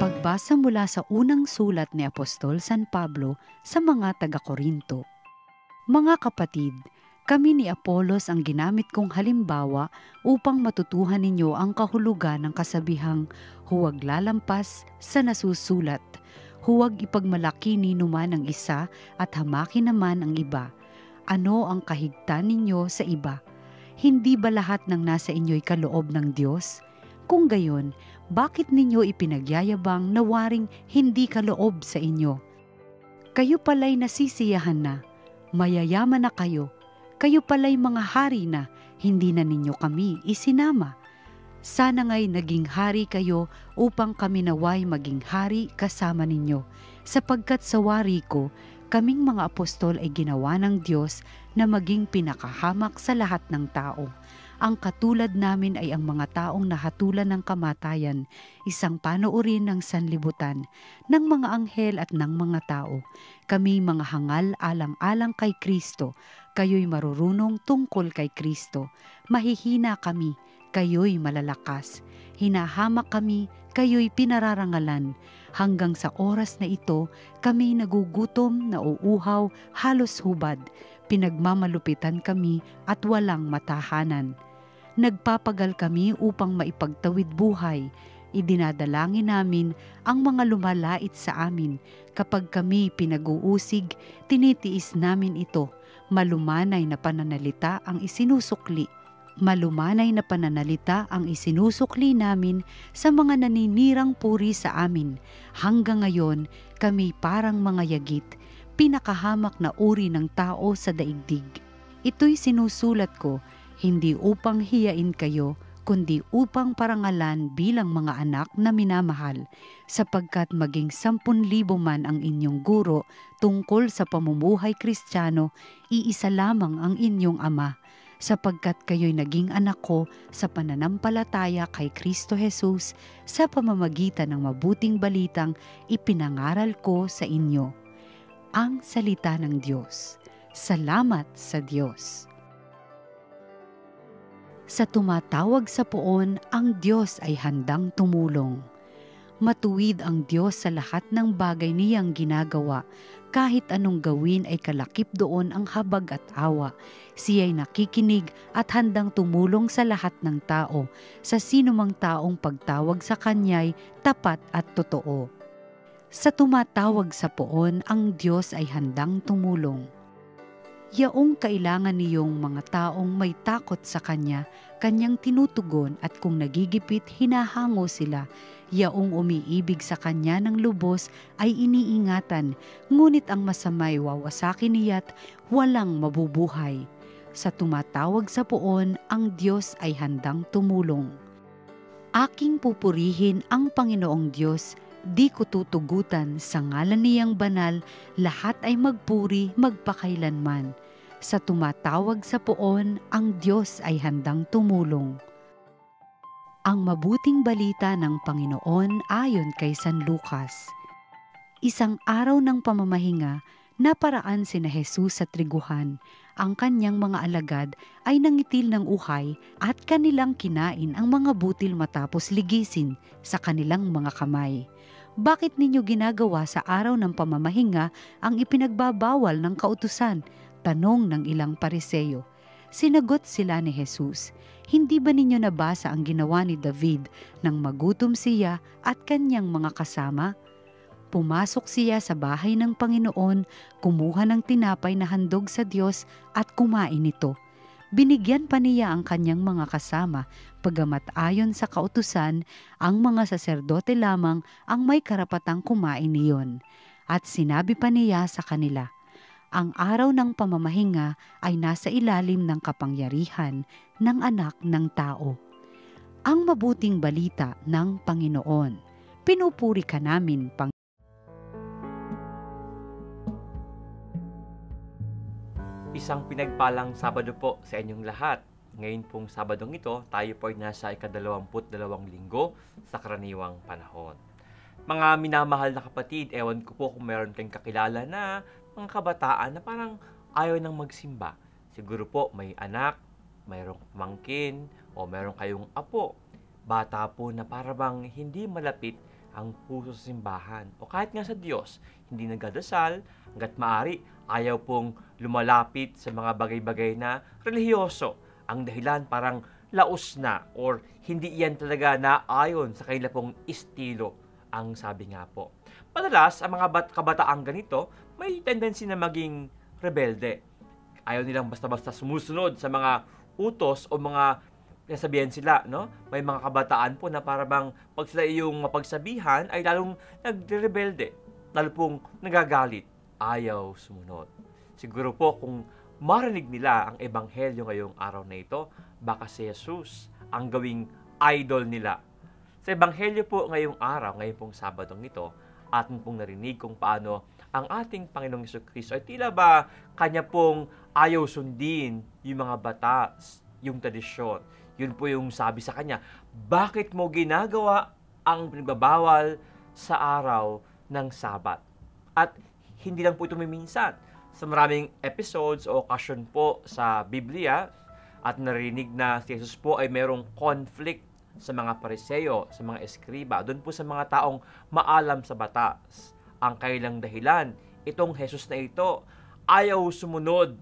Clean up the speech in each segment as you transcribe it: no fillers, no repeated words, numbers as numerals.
Pagbasa mula sa unang sulat ni Apostol San Pablo sa mga taga-Korinto. Mga kapatid, kami ni Apolos ang ginamit kong halimbawa upang matutuhan ninyo ang kahulugan ng kasabihang huwag lalampas sa nasusulat. Huwag ipagmalaki ni numan ang isa at hamakin naman ang iba. Ano ang kahigtan ninyo sa iba? Hindi ba lahat ng nasa inyo'y kaloob ng Diyos? Kung gayon, bakit ninyo ipinagyayabang na waring hindi kaloob sa inyo? Kayo pala'y nasisiyahan na, mayayaman na kayo. Kayo pala'y mga hari na, hindi na ninyo kami isinama. Sana nga'y naging hari kayo upang kami naway maging hari kasama ninyo. Sapagkat sa wari ko, kaming mga apostol ay ginawa ng Diyos na maging pinakahamak sa lahat ng tao. Ang katulad namin ay ang mga taong nahatulan ng kamatayan, isang panoorin ng sanlibutan, ng mga anghel at ng mga tao. Kami mga hangal alang-alang kay Kristo, kayo'y marurunong tungkol kay Kristo. Mahihina kami, kayo'y malalakas. Hinahamak kami, kayo'y pinararangalan. Hanggang sa oras na ito, kami nagugutom, nauuhaw, halos hubad. Pinagmamalupitan kami at walang matahanan. Nagpapagal kami upang maipagtawid buhay. Idinadalangin namin ang mga lumalait sa amin. Kapag kami pinag-uusig, tinitiis namin ito. Malumanay na pananalita ang isinusukli. Malumanay na pananalita ang isinusukli namin sa mga naninirang puri sa amin. Hanggang ngayon, kami parang mga yagit, pinakahamak na uri ng tao sa daigdig. Ito'y sinusulat ko, hindi upang hiyain kayo, kundi upang parangalan bilang mga anak na minamahal, sapagkat maging 10,000 man ang inyong guro tungkol sa pamumuhay Kristiyano, iisa lamang ang inyong Ama, sapagkat kayo'y naging anak ko sa pananampalataya kay Kristo Jesus sa pamamagitan ng mabuting balitang ipinangaral ko sa inyo. Ang salita ng Diyos. Salamat sa Diyos. Sa tumatawag sa poon, ang Diyos ay handang tumulong. Matuwid ang Diyos sa lahat ng bagay niyang ginagawa. Kahit anong gawin ay kalakip doon ang habag at awa. Siya'y nakikinig at handang tumulong sa lahat ng tao, sa sinumang taong pagtawag sa Kanya'y tapat at totoo. Sa tumatawag sa poon, ang Diyos ay handang tumulong. Yaong kailangan niyong mga taong may takot sa Kanya, Kanyang tinutugon at kung nagigipit, hinahango sila. Yaong umiibig sa Kanya ng lubos ay iniingatan, ngunit ang masama'y wawasakin niya't walang mabubuhay. Sa tumatawag sa poon, ang Diyos ay handang tumulong. Aking pupurihin ang Panginoong Diyos, di ko tutugutan sa ngalan niyang banal, lahat ay magpuri magpakailanman. Sa tumatawag sa poon, ang Diyos ay handang tumulong. Ang mabuting balita ng Panginoon ayon kay San Lucas. Isang araw ng pamamahinga, naparaan sina Jesus sa triguhan. Ang kanyang mga alagad ay nangitil ng uhay at kanilang kinain ang mga butil matapos ligisin sa kanilang mga kamay. Bakit ninyo ginagawa sa araw ng pamamahinga ang ipinagbabawal ng kautusan? Tanong ng ilang Pariseo. Sinagot sila ni Jesus, hindi ba ninyo nabasa ang ginawa ni David nang magutom siya at kanyang mga kasama? Pumasok siya sa bahay ng Panginoon, kumuha ng tinapay na handog sa Diyos at kumain ito. Binigyan pa niya ang kanyang mga kasama, bagamat ayon sa kautusan, ang mga saserdote lamang ang may karapatang kumain niyon. At sinabi pa niya sa kanila, ang araw ng pamamahinga ay nasa ilalim ng kapangyarihan ng anak ng tao. Ang mabuting balita ng Panginoon. Pinupuri ka namin, Panginoon. Isang pinagpalang Sabado po sa inyong lahat. Ngayon pong Sabadong ito, tayo po ay nasa ika-22 linggo sa karaniwang panahon. Mga minamahal na kapatid, ewan ko po kung meron kayong kakilala na mga kabataan na parang ayaw nang magsimba. Siguro po may anak, mayroong pamangkin, o meron kayong apo. Bata po na parang hindi malapit ang puso sa simbahan. O kahit nga sa Diyos, hindi nagdadasal, hanggat maaari, ayaw pong lumalapit sa mga bagay-bagay na relihiyoso. Ang dahilan parang laos na or hindi yan talaga naayon sa kanila pong estilo, ang sabi nga po. Madalas, ang mga kabataang ganito may tendency na maging rebelde. Ayaw nilang basta-basta sumusunod sa mga utos o mga nasabihan sila, no? May mga kabataan po na parang pag sila yung mapagsabihan ay lalong nagre-rebelde, lalo pong nagagalit, ayaw sumunod. Siguro po kung marinig nila ang ebanghelyo ngayong araw na ito, baka si Jesus ang gawing idol nila. Sa ebanghelyo po ngayong araw, ngayong pong Sabadong ito, atin pong narinig kung paano ang ating Panginoong Jesucristo ay tila ba kanya pong ayaw sundin yung mga batas, yung tradisyon. Yun po yung sabi sa kanya, bakit mo ginagawa ang pinagbabawal sa araw ng Sabat? At hindi lang po ito minsan. Sa maraming episodes o okasyon po sa Biblia at narinig na si Jesus po ay merong conflict sa mga Pariseo, sa mga eskriba, doon po sa mga taong maalam sa batas. Ang kailang dahilan, itong Jesus na ito ayaw sumunod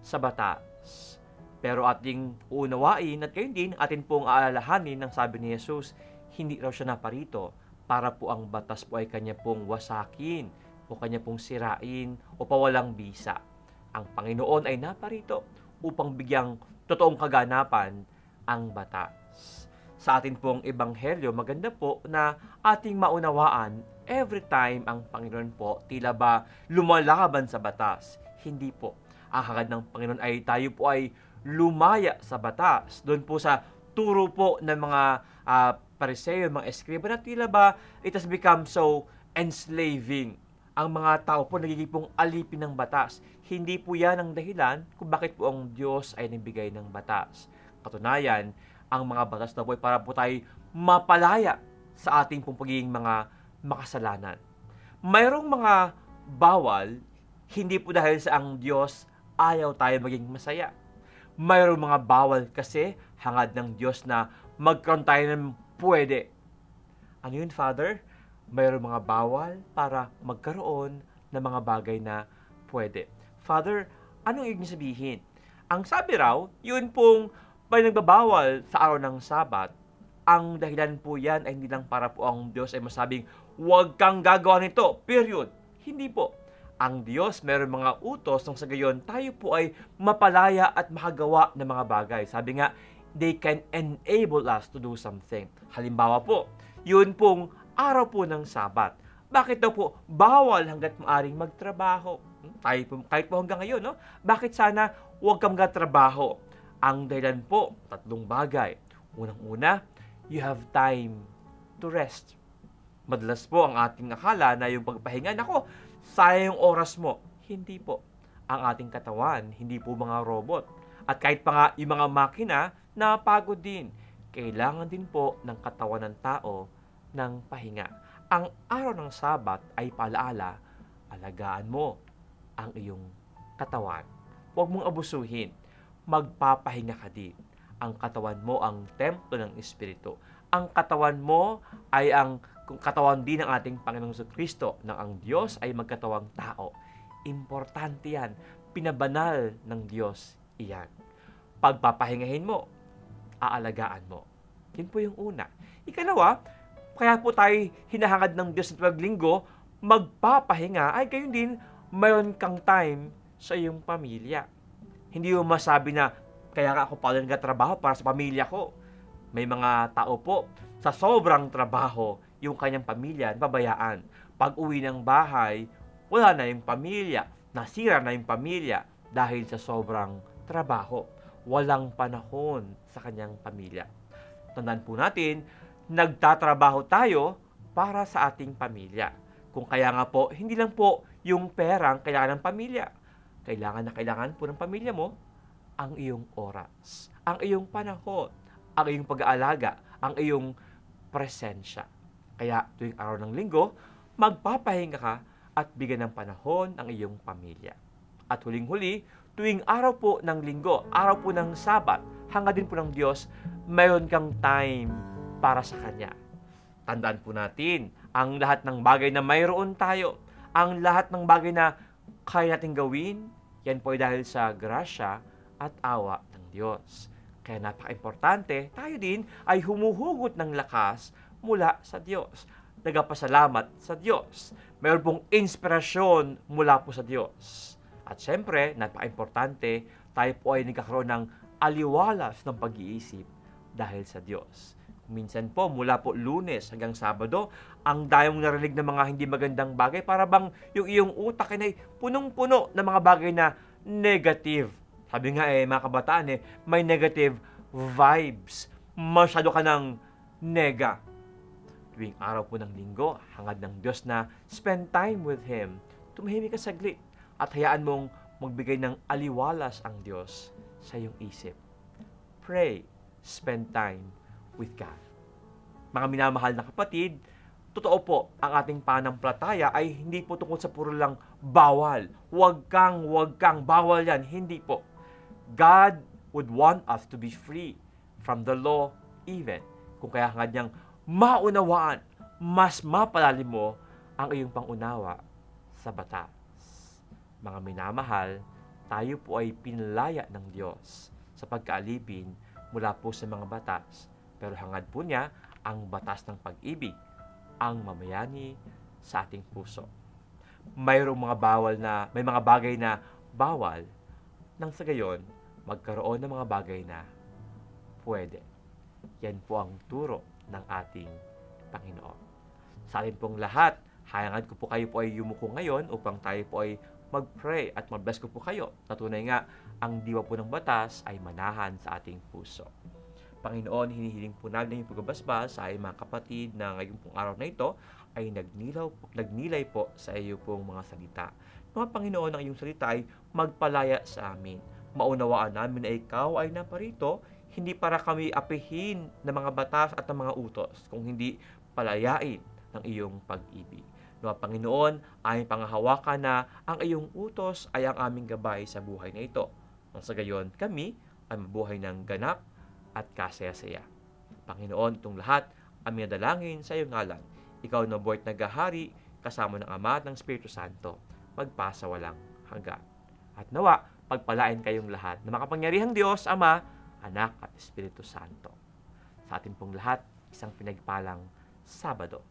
sa batas. Pero ating unawain at gayon din atin pong aalalahanin ng sabi ni Jesus, hindi raw siya naparito para po ang batas po ay kanya pong wasakin o kanya pong sirain o pawalang bisa. Ang Panginoon ay naparito upang bigyang totoong kaganapan ang batas. Sa atin pong ebanghelyo, maganda po na ating maunawaan every time ang Panginoon po tila ba lumalaban sa batas. Hindi po. Ang hangad ng Panginoon ay tayo po ay lumaya sa batas. Doon po sa turo po ng mga Pariseo, mga eskriba na tila ba it has become so enslaving. Ang mga tao po nagiging pong alipin ng batas. Hindi po yan ang dahilan kung bakit po ang Diyos ay nagbigay ng batas. Katunayan, ang mga batas na po ay para po tayo mapalaya sa ating pong pagiging mga makasalanan. Mayroong mga bawal, hindi po dahil sa ang Diyos ayaw tayo maging masaya. Mayroong mga bawal kasi hangad ng Diyos na magkaroon tayo ng pwede. Ano yun, Father? Mayroong mga bawal para magkaroon ng mga bagay na pwede. Father, anong ibig sabihin? Ang sabi raw, yun pong may nagbabawal sa araw ng Sabat, ang dahilan po yan ay hindi lang para po ang Diyos ay masabing, huwag kang gagawa nito, period. Hindi po. Ang Diyos meron mga utos nang sa gayon tayo po ay mapalaya at makagawa ng mga bagay. Sabi nga, they can enable us to do something. Halimbawa po, yun pong araw po ng Sabat. Bakit daw po bawal hanggat maaring magtrabaho? Tayo po, kahit po hanggang ngayon, no? Bakit sana huwag kang magtrabaho? Ang dahilan po, tatlong bagay. Unang-una, you have time to rest. Madalas po ang ating akala na yung pagpahinga, nako, sayang yung oras mo. Hindi po. Ang ating katawan, hindi po mga robot. At kahit pa nga yung mga makina, napagod din. Kailangan din po ng katawan ng tao ng pahinga. Ang araw ng Sabat ay paalaala, alagaan mo ang iyong katawan. Huwag mong abusuhin. Magpapahinga ka din. Ang katawan mo ang templo ng Espiritu. Ang katawan mo ay ang katawan din ng ating Panginoong Jesucristo na ang Diyos ay magkatawang tao. Importante yan. Pinabanal ng Diyos iyan. Pagpapahingahin mo, aalagaan mo. Yun po yung una. Ikalawa, kaya po tayo hinahangad ng Diyos sa paglinggo, magpapahinga ay gayon din mayroon kang time sa iyong pamilya. Hindi mo masabi na, kaya ako pala nagtatrabaho para sa pamilya ko. May mga tao po, sa sobrang trabaho, yung kanyang pamilya, nababayaan. Pag uwi ng bahay, wala na yung pamilya, nasira na yung pamilya dahil sa sobrang trabaho. Walang panahon sa kanyang pamilya. Tandaan po natin, nagtatrabaho tayo para sa ating pamilya. Kung kaya nga po, hindi lang po yung perang kailangan ng pamilya. Kailangan na kailangan po ng pamilya mo ang iyong oras, ang iyong panahon, ang iyong pag-aalaga, ang iyong presensya. Kaya tuwing araw ng linggo, magpapahinga ka at bigyan ng panahon ang iyong pamilya. At huling-huli, tuwing araw po ng linggo, araw po ng Sabat, hanga din po ng Diyos, mayroon kang time para sa Kanya. Tandaan po natin, ang lahat ng bagay na mayroon tayo, ang lahat ng bagay na kaya natin gawin, yan po ay dahil sa grasya at awa ng Diyos. Kaya napaka-importante, tayo din ay humuhugot ng lakas mula sa Diyos. Nagpasalamat sa Diyos. Mayroon pong inspirasyon mula po sa Diyos. At syempre, napaka-importante, tayo po ay nagkakaroon ng aliwalas ng pag-iisip dahil sa Diyos. Minsan po, mula po Lunes hanggang Sabado, ang dayong narinig ng mga hindi magandang bagay, para bang yung iyong utak ay punong-puno ng mga bagay na negative. Sabi nga mga kabataan may negative vibes. Masyado ka ng nega. Tuwing araw po ng linggo, hangad ng Diyos na spend time with Him. Tumahimik ka saglit at hayaan mong magbigay ng aliwalas ang Diyos sa iyong isip. Pray, spend time with God. Mga minamahal na kapatid, totoo po, ang ating pananampalataya ay hindi po tungkol sa puro lang bawal. Huwag kang, bawal yan. Hindi po. God would want us to be free from the law even. Kung kaya hangad niyang maunawaan, mas mapalalim mo ang iyong pangunawa sa batas. Mga minamahal, tayo po ay pinalaya ng Diyos sa pagkaalipin mula po sa mga batas. Pero hangad po niya ang batas ng pag-ibig, ang mamayani sa ating puso. May mga bagay na bawal, nang sa gayon, magkaroon ng mga bagay na pwede. Yan po ang turo ng ating Panginoon. Sa atin pong lahat, hangad ko po kayo po ay yumuko ngayon upang tayo po ay mag-pray at mag-bless ko po kayo. Natunay nga, ang diwa po ng batas ay manahan sa ating puso. Panginoon, hinihiling po namin yung pagbabasbas sa mga kapatid na ngayon pong araw na ito ay nagnilay po sa iyo pong mga salita. Mga Panginoon, ang iyong salita ay magpalaya sa amin. Maunawaan namin na ikaw ay naparito, hindi para kami apihin ng mga batas at ng mga utos, kung hindi palayain ng iyong pag-ibig. Mga Panginoon, aming pangahawakan na ang iyong utos ay ang aming gabay sa buhay na ito. Nang sa gayon, kami ay mabuhay ng ganap at kasaya-saya. Panginoon, itong lahat, aming nadalangin sa iyong ngalan. Ikaw na buhay at naghahari, kasama ng Ama at ng Espiritu Santo, magpasa walang hanggan. At nawa, pagpalain kayong lahat na makapangyarihang Diyos, Ama, Anak at Espiritu Santo. Sa ating pong lahat, isang pinagpalang Sabado.